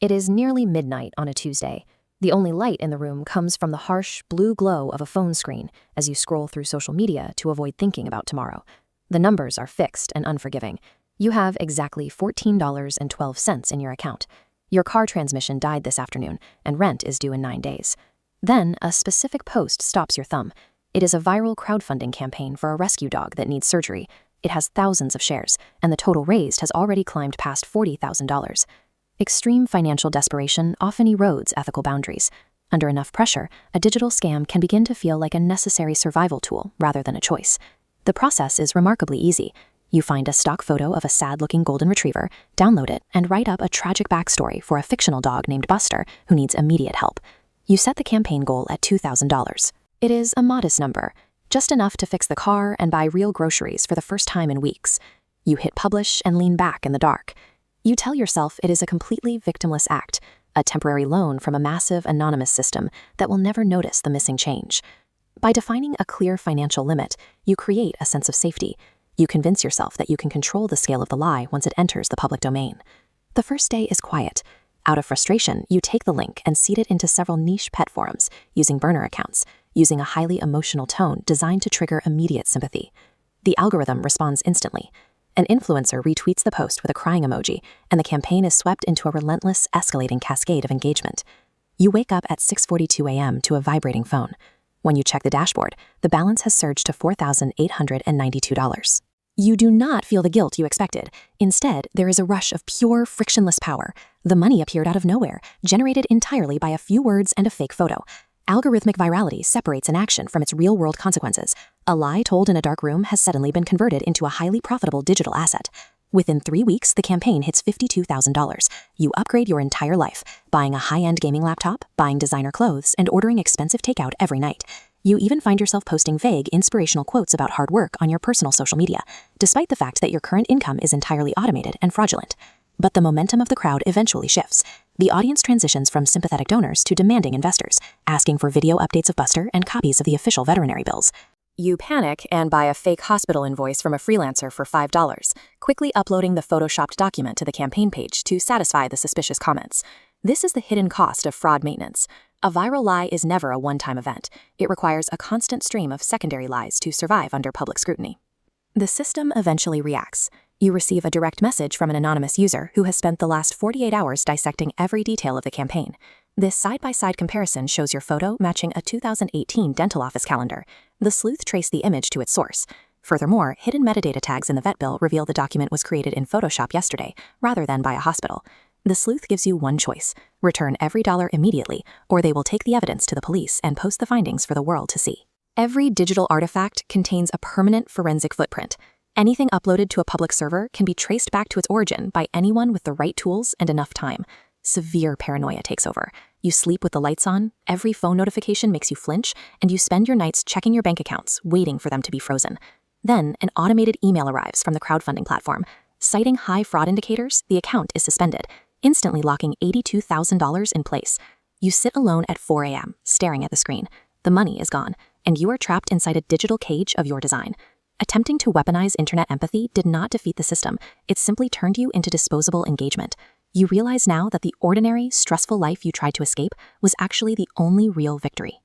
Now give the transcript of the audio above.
It is nearly midnight on a Tuesday. The only light in the room comes from the harsh blue glow of a phone screen as you scroll through social media to avoid thinking about tomorrow. The numbers are fixed and unforgiving. You have exactly $14.12 in your account. Your car transmission died this afternoon, and rent is due in 9 days. Then, a specific post stops your thumb. It is a viral crowdfunding campaign for a rescue dog that needs surgery. It has thousands of shares, and the total raised has already climbed past $40,000. Extreme financial desperation often erodes ethical boundaries. Under enough pressure, a digital scam can begin to feel like a necessary survival tool rather than a choice. The process is remarkably easy. You find a stock photo of a sad-looking golden retriever, download it, and write up a tragic backstory for a fictional dog named Buster who needs immediate help. You set the campaign goal at $2,000. It is a modest number, just enough to fix the car and buy real groceries for the first time in weeks. You hit publish and lean back in the dark. You tell yourself it is a completely victimless act, a temporary loan from a massive anonymous system that will never notice the missing change. By defining a clear financial limit, you create a sense of safety. You convince yourself that you can control the scale of the lie once it enters the public domain. The first day is quiet. Out of frustration, you take the link and seed it into several niche pet forums, using burner accounts, using a highly emotional tone designed to trigger immediate sympathy. The algorithm responds instantly. An influencer retweets the post with a crying emoji, and the campaign is swept into a relentless, escalating cascade of engagement. You wake up at 6:42 a.m. to a vibrating phone. When you check the dashboard, the balance has surged to $4,892. You do not feel the guilt you expected. Instead, there is a rush of pure, frictionless power. The money appeared out of nowhere, generated entirely by a few words and a fake photo. Algorithmic virality separates an action from its real-world consequences. A lie told in a dark room has suddenly been converted into a highly profitable digital asset. Within 3 weeks, the campaign hits $52,000. You upgrade your entire life, buying a high-end gaming laptop, buying designer clothes, and ordering expensive takeout every night. You even find yourself posting vague, inspirational quotes about hard work on your personal social media, despite the fact that your current income is entirely automated and fraudulent. But the momentum of the crowd eventually shifts. The audience transitions from sympathetic donors to demanding investors, asking for video updates of Buster and copies of the official veterinary bills. You panic and buy a fake hospital invoice from a freelancer for $5, quickly uploading the photoshopped document to the campaign page to satisfy the suspicious comments. This is the hidden cost of fraud maintenance. A viral lie is never a one-time event. It requires a constant stream of secondary lies to survive under public scrutiny. The system eventually reacts. You receive a direct message from an anonymous user who has spent the last 48 hours dissecting every detail of the campaign. This side-by-side comparison shows your photo matching a 2018 dental office calendar. The sleuth traced the image to its source. Furthermore, hidden metadata tags in the vet bill reveal the document was created in Photoshop yesterday, rather than by a hospital. The sleuth gives you one choice: return every dollar immediately, or they will take the evidence to the police and post the findings for the world to see. Every digital artifact contains a permanent forensic footprint. Anything uploaded to a public server can be traced back to its origin by anyone with the right tools and enough time. Severe paranoia takes over. You sleep with the lights on, every phone notification makes you flinch, and you spend your nights checking your bank accounts, waiting for them to be frozen. Then, an automated email arrives from the crowdfunding platform. Citing high fraud indicators, the account is suspended, instantly locking $82,000 in place. You sit alone at 4 a.m., staring at the screen. The money is gone, and you are trapped inside a digital cage of your design. Attempting to weaponize internet empathy did not defeat the system. It simply turned you into disposable engagement. You realize now that the ordinary, stressful life you tried to escape was actually the only real victory.